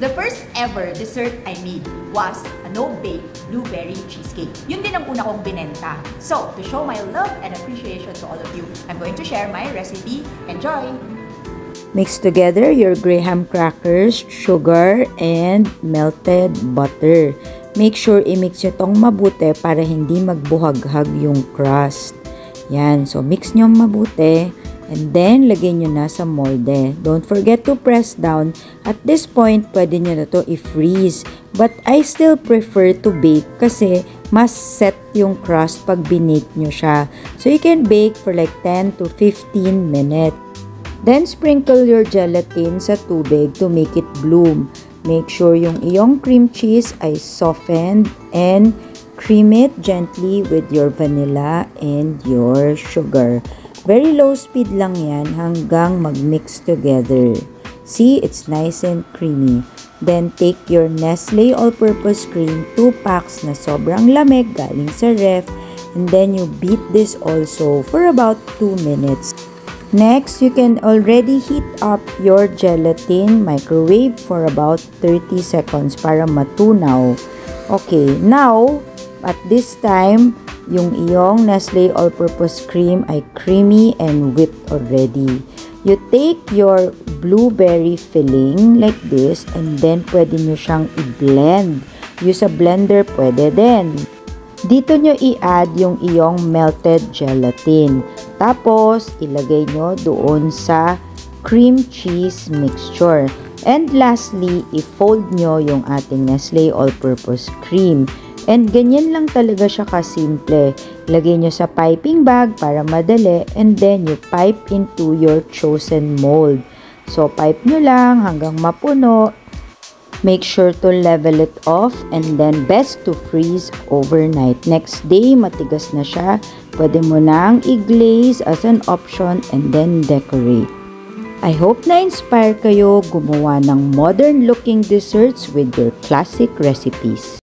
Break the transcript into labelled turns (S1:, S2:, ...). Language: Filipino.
S1: The first ever dessert I made was a no-bake blueberry cheesecake. Yun din ang una kong binenta. So, to show my love and appreciation to all of you, I'm going to share my recipe. Enjoy!
S2: Mix together your graham crackers, sugar, and melted butter. Make sure i-mix nyo tong mabuti para hindi magbuhaghag yung crust. Yan, so mix nyo mabuti. And then, lagay nyo na sa molde. Don't forget to press down. At this point, pwede nyo na to i-freeze. But I still prefer to bake kasi mas set yung crust pag binake nyo siya. So, you can bake for like 10 to 15 minutes. Then, sprinkle your gelatin sa tubig to make it bloom. Make sure yung iyong cream cheese ay softened and cream it gently with your vanilla and your sugar. Very low speed lang yan hanggang mag-mix together. See, it's nice and creamy. Then, take your Nestle All-Purpose Cream, 2 packs na sobrang lamig galing sa ref. And then, you beat this also for about 2 minutes. Next, you can already heat up your gelatin microwave for about 30 seconds para matunaw. Okay, now, at this time, yung iyong Nestle All-Purpose Cream ay creamy and whipped already. You take your blueberry filling like this and then pwede nyo siyang i-blend. Use a blender, pwede din. Dito nyo i-add yung iyong melted gelatin. Tapos, ilagay nyo doon sa cream cheese mixture. And lastly, i-fold nyo yung ating Nestle All-Purpose Cream. And ganyan lang talaga siya kasimple. Lagay nyo sa piping bag para madali and then you pipe into your chosen mold. So, pipe nyo lang hanggang mapuno. Make sure to level it off and then best to freeze overnight. Next day, matigas na siya. Pwede mo nang i-glaze as an option and then decorate. I hope na-inspire kayo gumawa ng modern-looking desserts with your classic recipes.